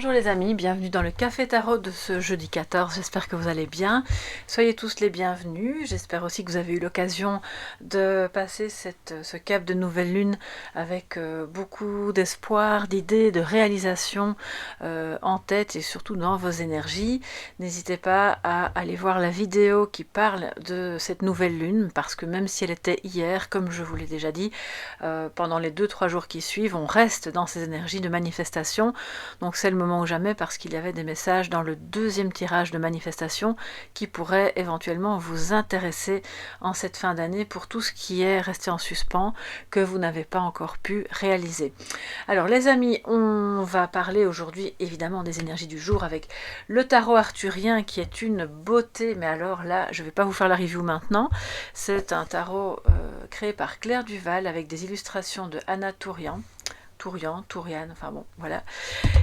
Bonjour les amis, bienvenue dans le Café Tarot de ce jeudi 14, j'espère que vous allez bien. Soyez tous les bienvenus, j'espère aussi que vous avez eu l'occasion de passer ce cap de nouvelle lune avec beaucoup d'espoir, d'idées, de réalisation en tête et surtout dans vos énergies. N'hésitez pas à aller voir la vidéo qui parle de cette nouvelle lune parce que même si elle était hier, comme je vous l'ai déjà dit, pendant les 2-3 jours qui suivent, on reste dans ces énergies de manifestation. Donc c'est le moment ou jamais parce qu'il y avait des messages dans le deuxième tirage de manifestation qui pourraient éventuellement vous intéresser en cette fin d'année pour tout ce qui est resté en suspens que vous n'avez pas encore pu réaliser. Alors les amis, on va parler aujourd'hui évidemment des énergies du jour avec le tarot arthurien qui est une beauté, mais alors là je ne vais pas vous faire la review maintenant. C'est un tarot créé par Claire Duval avec des illustrations de Anna Tourian, enfin bon, voilà.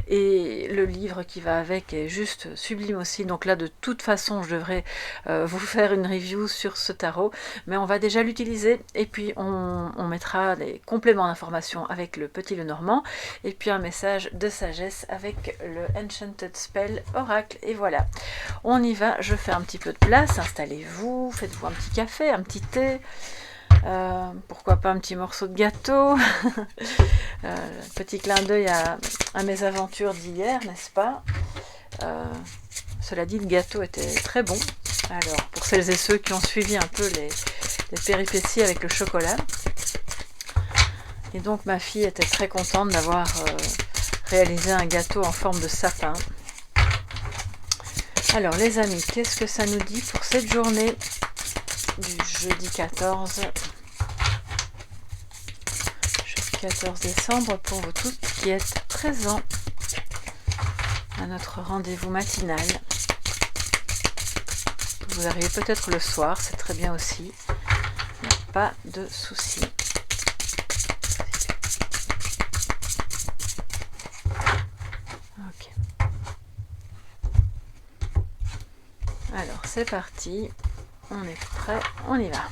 Et le livre qui va avec est juste sublime aussi. Donc là, de toute façon, je devrais vous faire une review sur ce tarot. Mais on va déjà l'utiliser. Et puis, on mettra des compléments d'information avec le Petit Lenormand. Et puis, un message de sagesse avec le Enchanted Spell Oracle. Et voilà. On y va. Je fais un petit peu de place. Installez-vous. Faites-vous un petit café, un petit thé. Pourquoi pas un petit morceau de gâteau. Petit clin d'œil à mes aventures d'hier, n'est-ce pas? Cela dit, le gâteau était très bon. Alors, pour celles et ceux qui ont suivi un peu les péripéties avec le chocolat. Et donc, ma fille était très contente d'avoir réalisé un gâteau en forme de sapin. Alors, les amis, qu'est-ce que ça nous dit pour cette journée du jeudi 14 décembre pour vous tous qui êtes présents à notre rendez-vous matinal. Vous arrivez peut-être le soir, c'est très bien aussi. Pas de soucis. Ok. Alors c'est parti. On est prêt, on y va.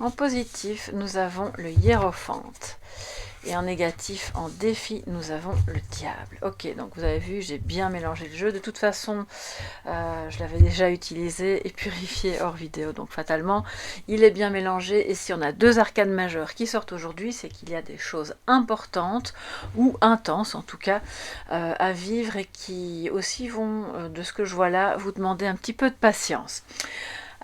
En positif, nous avons le hiérophante. Et en négatif, en défi, nous avons le diable. Ok, donc vous avez vu, j'ai bien mélangé le jeu. De toute façon, je l'avais déjà utilisé et purifié hors vidéo. Donc fatalement, il est bien mélangé. Et si on a deux arcanes majeures qui sortent aujourd'hui, c'est qu'il y a des choses importantes ou intenses en tout cas à vivre et qui aussi vont, de ce que je vois là, vous demander un petit peu de patience.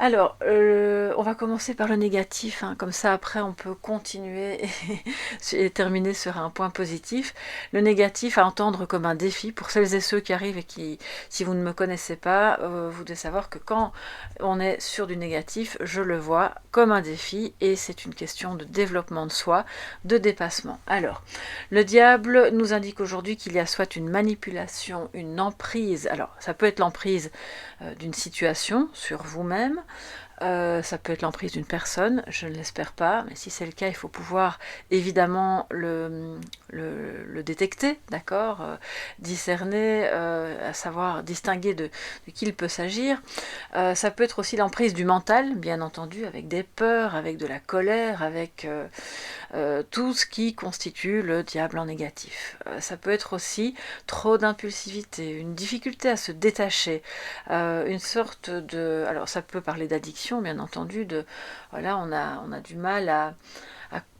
Alors, on va commencer par le négatif, hein, comme ça après on peut continuer et terminer sur un point positif. Le négatif à entendre comme un défi pour celles et ceux qui arrivent et qui, si vous ne me connaissez pas, vous devez savoir que quand on est sur du négatif, je le vois comme un défi et c'est une question de développement de soi, de dépassement. Alors, le diable nous indique aujourd'hui qu'il y a soit une manipulation, une emprise, alors ça peut être l'emprise d'une situation sur vous-même, ça peut être l'emprise d'une personne, je ne l'espère pas, mais si c'est le cas, il faut pouvoir évidemment le détecter, d'accord, discerner, à savoir distinguer de qui il peut s'agir. Ça peut être aussi l'emprise du mental, bien entendu, avec des peurs, avec de la colère, avec tout ce qui constitue le diable en négatif. Ça peut être aussi trop d'impulsivité, une difficulté à se détacher, une sorte de... Alors ça peut parler d'addiction, bien entendu, de voilà, on a du mal à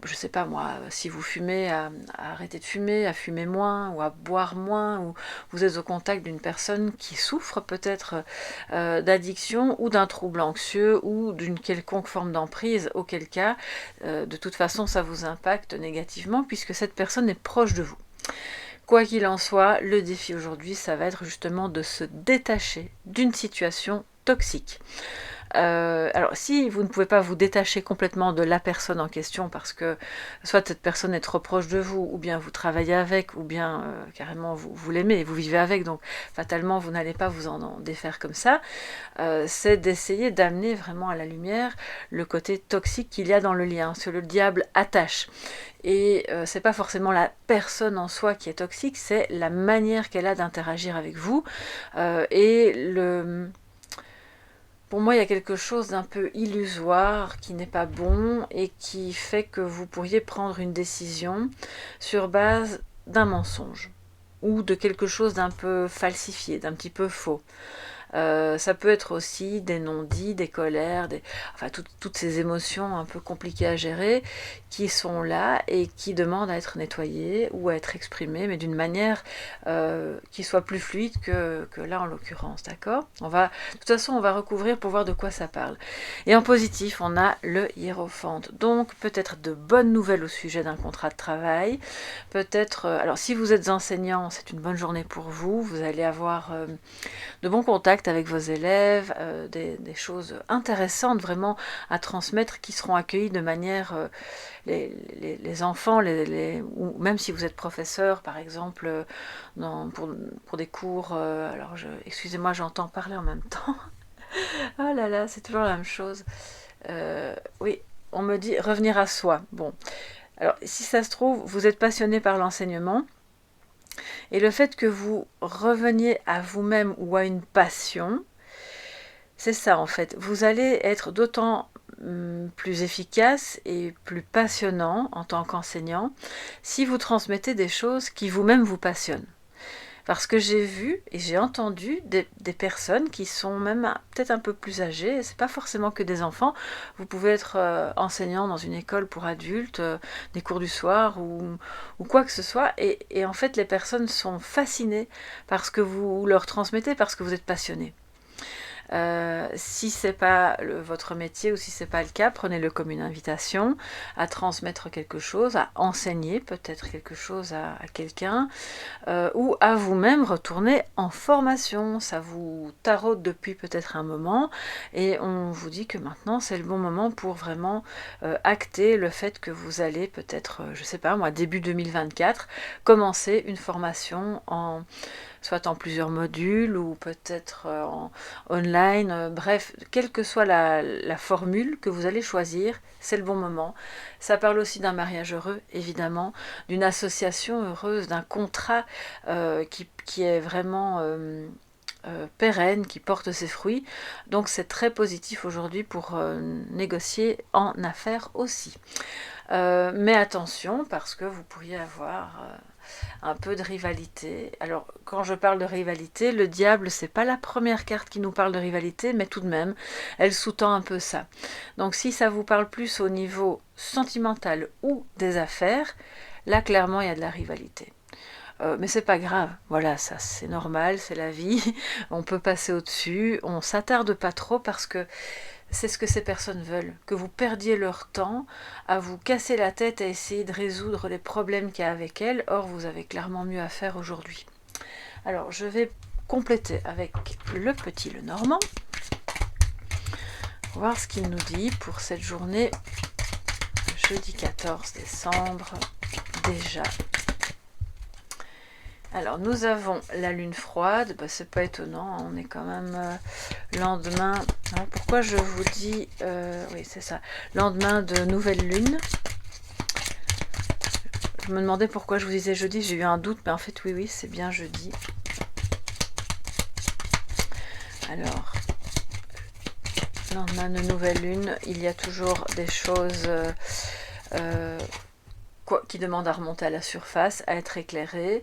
je sais pas moi, si vous fumez, à arrêter de fumer, à fumer moins, ou à boire moins, ou vous êtes au contact d'une personne qui souffre peut-être d'addiction, ou d'un trouble anxieux, ou d'une quelconque forme d'emprise, auquel cas, de toute façon, ça vous impacte négativement, puisque cette personne est proche de vous. Quoi qu'il en soit, le défi aujourd'hui, ça va être justement de se détacher d'une situation toxique. Alors si vous ne pouvez pas vous détacher complètement de la personne en question parce que soit cette personne est trop proche de vous, ou bien vous travaillez avec, ou bien carrément vous l'aimez, vous vivez avec, donc fatalement vous n'allez pas vous en défaire comme ça, c'est d'essayer d'amener vraiment à la lumière le côté toxique qu'il y a dans le lien, parce que le diable attache. Et c'est pas forcément la personne en soi qui est toxique, c'est la manière qu'elle a d'interagir avec vous et le... Pour moi, il y a quelque chose d'un peu illusoire qui n'est pas bon et qui fait que vous pourriez prendre une décision sur base d'un mensonge. ou de quelque chose d'un peu falsifié, d'un petit peu faux. Ça peut être aussi des non-dits, des colères, enfin toutes ces émotions un peu compliquées à gérer qui sont là et qui demandent à être nettoyées ou à être exprimées, mais d'une manière qui soit plus fluide que là en l'occurrence, d'accord? De toute façon, on va recouvrir pour voir de quoi ça parle. Et en positif, on a le hiérophante. Donc peut-être de bonnes nouvelles au sujet d'un contrat de travail, peut-être, alors si vous êtes enseignant, c'est une bonne journée pour vous, vous allez avoir de bons contacts avec vos élèves, des choses intéressantes vraiment à transmettre qui seront accueillies de manière, les enfants, ou même si vous êtes professeur par exemple, pour des cours, alors excusez-moi j'entends parler en même temps, oh là là c'est toujours la même chose, oui on me dit revenir à soi, bon alors si ça se trouve vous êtes passionné par l'enseignement, et le fait que vous reveniez à vous-même ou à une passion, c'est ça en fait. Vous allez être d'autant plus efficace et plus passionnant en tant qu'enseignant si vous transmettez des choses qui vous-même vous passionnent. Parce que j'ai vu et j'ai entendu des personnes qui sont même peut-être un peu plus âgées, c'est pas forcément que des enfants, vous pouvez être enseignant dans une école pour adultes, des cours du soir ou quoi que ce soit, et en fait les personnes sont fascinées par ce que vous leur transmettez, parce que vous êtes passionné. Si c'est pas votre métier ou si c'est pas le cas, prenez-le comme une invitation à transmettre quelque chose, à enseigner peut-être quelque chose à quelqu'un, ou à vous-même retourner en formation. Ça vous taraude depuis peut-être un moment et on vous dit que maintenant c'est le bon moment pour vraiment acter le fait que vous allez peut-être, je sais pas moi, début 2024, commencer une formation soit en plusieurs modules ou peut-être en online, bref, quelle que soit la formule que vous allez choisir, c'est le bon moment. Ça parle aussi d'un mariage heureux, évidemment, d'une association heureuse, d'un contrat qui est vraiment pérenne, qui porte ses fruits. Donc c'est très positif aujourd'hui pour négocier en affaires aussi. Mais attention, parce que vous pourriez avoir un peu de rivalité. Alors, quand je parle de rivalité, le diable, c'est pas la première carte qui nous parle de rivalité, mais tout de même, elle sous-tend un peu ça. Donc, si ça vous parle plus au niveau sentimental ou des affaires, là, clairement, il y a de la rivalité. Mais c'est pas grave, voilà, ça c'est normal, c'est la vie, on peut passer au-dessus, on s'attarde pas trop parce que c'est ce que ces personnes veulent, que vous perdiez leur temps à vous casser la tête à essayer de résoudre les problèmes qu'il y a avec elles. Or, vous avez clairement mieux à faire aujourd'hui. Alors, je vais compléter avec le petit Lenormand. Voir ce qu'il nous dit pour cette journée, jeudi 14 décembre, déjà. Alors, nous avons la lune froide, c'est pas étonnant, on est quand même lendemain. Alors, pourquoi je vous dis, oui c'est ça, lendemain de nouvelle lune. Je me demandais pourquoi je vous disais jeudi, j'ai eu un doute, mais en fait oui, c'est bien jeudi. Alors, lendemain de nouvelle lune, il y a toujours des choses qui demandent à remonter à la surface, à être éclairées.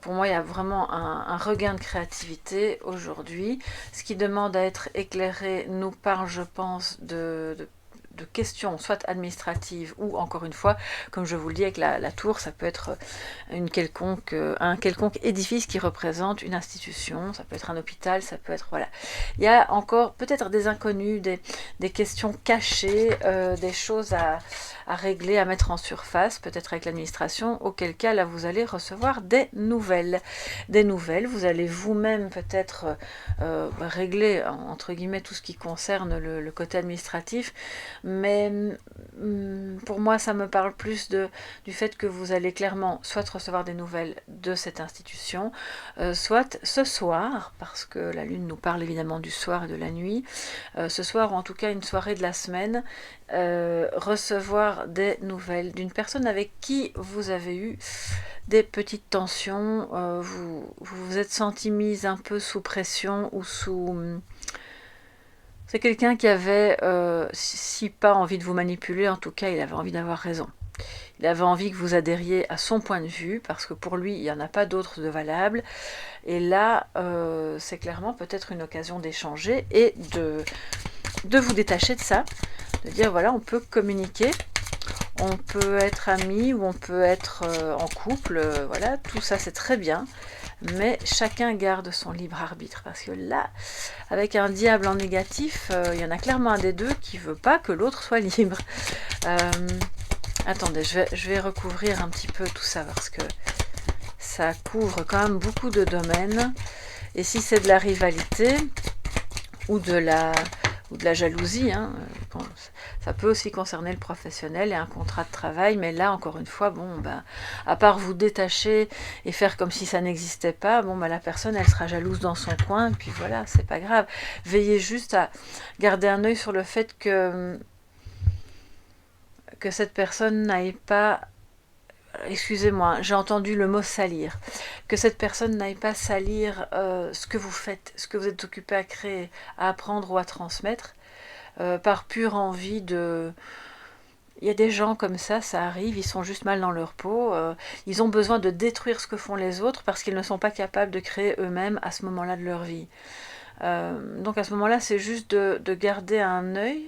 Pour moi, il y a vraiment un regain de créativité aujourd'hui. Ce qui demande à être éclairé nous parle, je pense, de questions, soit administratives ou, encore une fois, comme je vous le dis avec la tour, ça peut être un quelconque édifice qui représente une institution, ça peut être un hôpital, ça peut être, voilà. Il y a encore peut-être des inconnus, des questions cachées, des choses à régler, à mettre en surface, peut-être avec l'administration, auquel cas là vous allez recevoir des nouvelles. Des nouvelles, vous allez vous-même peut-être régler, entre guillemets, tout ce qui concerne le côté administratif, mais pour moi ça me parle plus du fait que vous allez clairement soit recevoir des nouvelles de cette institution, soit ce soir, parce que la lune nous parle évidemment du soir et de la nuit, ce soir ou en tout cas une soirée de la semaine, recevoir des nouvelles d'une personne avec qui vous avez eu des petites tensions, vous vous êtes senti mise un peu sous pression ou sous... C'est quelqu'un qui avait, si pas envie de vous manipuler, en tout cas il avait envie d'avoir raison. Il avait envie que vous adhériez à son point de vue, parce que pour lui, il n'y en a pas d'autre de valable. Et là, c'est clairement peut-être une occasion d'échanger et de vous détacher de ça, de dire voilà, on peut communiquer, on peut être amis ou on peut être en couple, voilà, tout ça c'est très bien, mais chacun garde son libre arbitre, parce que là, avec un diable en négatif, il y en a clairement un des deux qui veut pas que l'autre soit libre. Attendez, je vais recouvrir un petit peu tout ça, parce que ça couvre quand même beaucoup de domaines, et si c'est de la rivalité, ou de la jalousie, hein, ça peut aussi concerner le professionnel et un contrat de travail, mais là encore une fois, bon, ben, à part vous détacher et faire comme si ça n'existait pas, bon, ben, la personne elle sera jalouse dans son coin, et puis voilà, c'est pas grave. Veillez juste à garder un œil sur le fait que cette personne n'aille pas, excusez-moi, j'ai entendu le mot salir, que cette personne n'aille pas salir ce que vous faites, ce que vous êtes occupé à créer, à apprendre ou à transmettre, par pure envie de... Il y a des gens comme ça arrive, ils sont juste mal dans leur peau, ils ont besoin de détruire ce que font les autres parce qu'ils ne sont pas capables de créer eux-mêmes à ce moment-là de leur vie. Donc à ce moment-là, c'est juste de garder un œil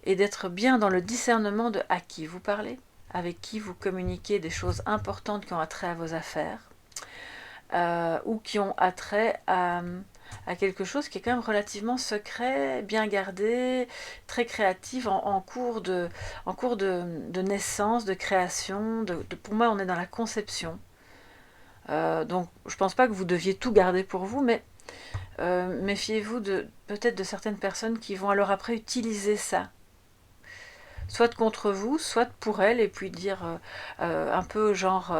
et d'être bien dans le discernement de à qui vous parlez, avec qui vous communiquez des choses importantes qui ont attrait à vos affaires, ou qui ont attrait à quelque chose qui est quand même relativement secret, bien gardé, très créatif, en cours de naissance, de création. Pour moi, on est dans la conception. Donc, je ne pense pas que vous deviez tout garder pour vous, mais méfiez-vous peut-être de certaines personnes qui vont alors après utiliser ça. Soit contre vous, soit pour elles, et puis dire un peu genre...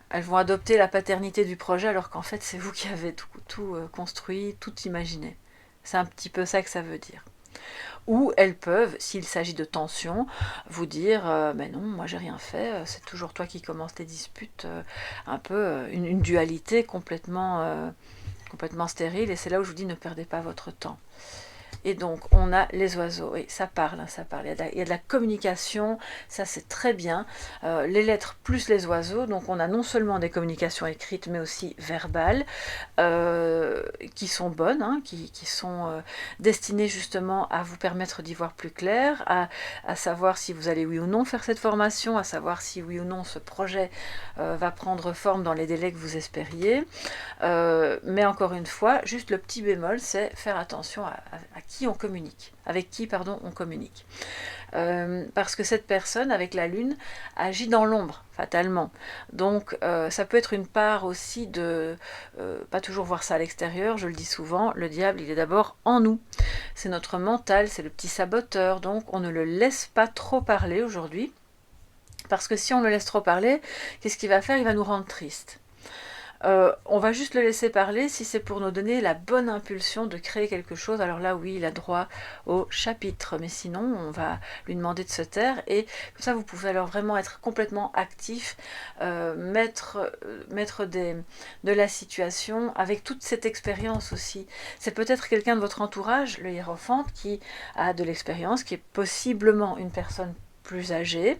elles vont adopter la paternité du projet alors qu'en fait c'est vous qui avez tout construit, tout imaginé. C'est un petit peu ça que ça veut dire. Ou elles peuvent, s'il s'agit de tension, vous dire mais non, moi j'ai rien fait, c'est toujours toi qui commences les disputes, un peu une dualité complètement stérile, et c'est là où je vous dis ne perdez pas votre temps. Et donc, on a les oiseaux. Et ça parle, hein, ça parle. Il y a de la communication, ça c'est très bien. Les lettres plus les oiseaux. Donc, on a non seulement des communications écrites, mais aussi verbales, qui sont bonnes, hein, qui sont destinées justement à vous permettre d'y voir plus clair, à savoir si vous allez oui ou non faire cette formation, à savoir si oui ou non ce projet va prendre forme dans les délais que vous espériez. Mais encore une fois, juste le petit bémol, c'est faire attention à qui on communique, avec qui, pardon, on communique. Parce que cette personne, avec la lune, agit dans l'ombre, fatalement. Donc, ça peut être une part aussi de... pas toujours voir ça à l'extérieur, je le dis souvent, le diable, il est d'abord en nous. C'est notre mental, c'est le petit saboteur, donc on ne le laisse pas trop parler aujourd'hui. Parce que si on le laisse trop parler, qu'est-ce qu'il va faire? Il va nous rendre tristes. On va juste le laisser parler si c'est pour nous donner la bonne impulsion de créer quelque chose. Alors là, oui, il a droit au chapitre, mais sinon, on va lui demander de se taire. Et comme ça, vous pouvez alors vraiment être complètement actif, mettre de la situation avec toute cette expérience aussi. C'est peut-être quelqu'un de votre entourage, le hiérophante, qui a de l'expérience, qui est possiblement une personne plus âgée,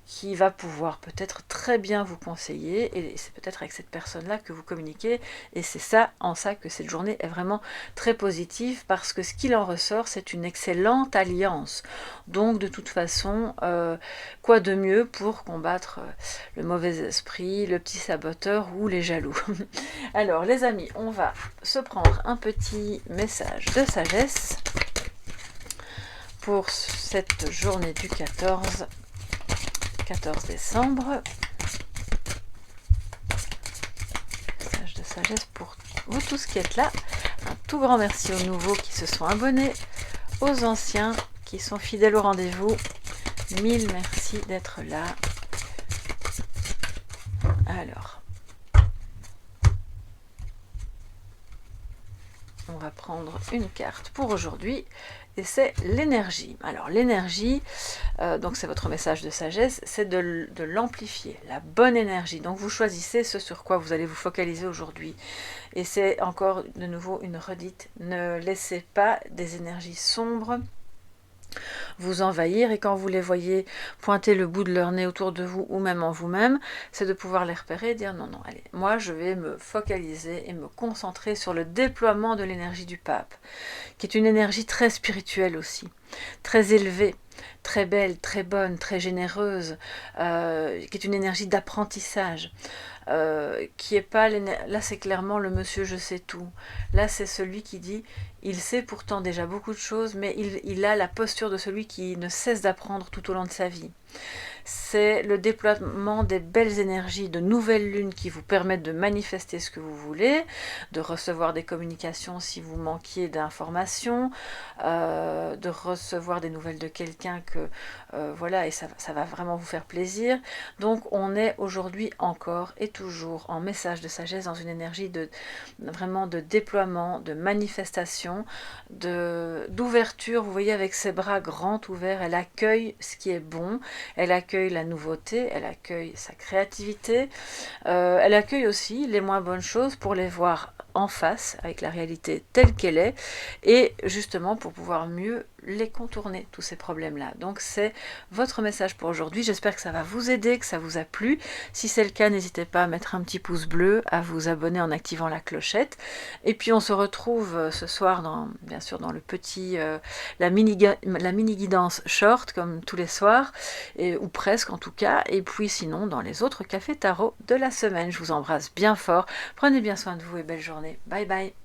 qui va pouvoir peut-être très bien vous conseiller, et c'est peut-être avec cette personne-là que vous communiquez, et c'est ça, en ça que cette journée est vraiment très positive, parce que ce qu'il en ressort, c'est une excellente alliance. Donc de toute façon, quoi de mieux pour combattre le mauvais esprit, le petit saboteur ou les jaloux. Alors les amis, on va se prendre un petit message de sagesse pour cette journée du 14 décembre. Message de sagesse pour vous tous qui êtes là. Un tout grand merci aux nouveaux qui se sont abonnés, aux anciens qui sont fidèles au rendez-vous. Mille merci d'être là. Alors, on va prendre une carte pour aujourd'hui, et c'est l'énergie. Alors l'énergie, donc c'est votre message de sagesse, c'est de l'amplifier, la bonne énergie. Donc vous choisissez ce sur quoi vous allez vous focaliser aujourd'hui. Et c'est encore de nouveau une redite, ne laissez pas des énergies sombres vous envahir, et quand vous les voyez pointer le bout de leur nez autour de vous ou même en vous-même, c'est de pouvoir les repérer et dire non, non, allez, moi je vais me focaliser et me concentrer sur le déploiement de l'énergie du pape, qui est une énergie très spirituelle aussi, très élevée, très belle, très bonne, très généreuse, qui est une énergie d'apprentissage. Qui est pas là, c'est clairement le monsieur je sais tout. Là, c'est celui qui dit il sait pourtant déjà beaucoup de choses, mais il a la posture de celui qui ne cesse d'apprendre tout au long de sa vie. C'est le déploiement des belles énergies de nouvelles lunes qui vous permettent de manifester ce que vous voulez, de recevoir des communications si vous manquiez d'informations, de recevoir des nouvelles de quelqu'un que voilà, et ça va vraiment vous faire plaisir. Donc on est aujourd'hui encore et toujours en message de sagesse, dans une énergie de vraiment de déploiement, de manifestation, d'ouverture. Vous voyez, avec ses bras grands ouverts, elle accueille ce qui est bon, elle accueille la nouveauté, elle accueille sa créativité, elle accueille aussi les moins bonnes choses pour les voir en face, avec la réalité telle qu'elle est, et justement pour pouvoir mieux les contourner, tous ces problèmes-là. Donc c'est votre message pour aujourd'hui. J'espère que ça va vous aider, que ça vous a plu. Si c'est le cas, n'hésitez pas à mettre un petit pouce bleu, à vous abonner en activant la clochette. Et puis on se retrouve ce soir, bien sûr, dans le petit, la mini guidance short, comme tous les soirs, ou presque en tout cas. Et puis sinon, dans les autres cafés tarot de la semaine. Je vous embrasse bien fort. Prenez bien soin de vous et belle journée. Bye bye.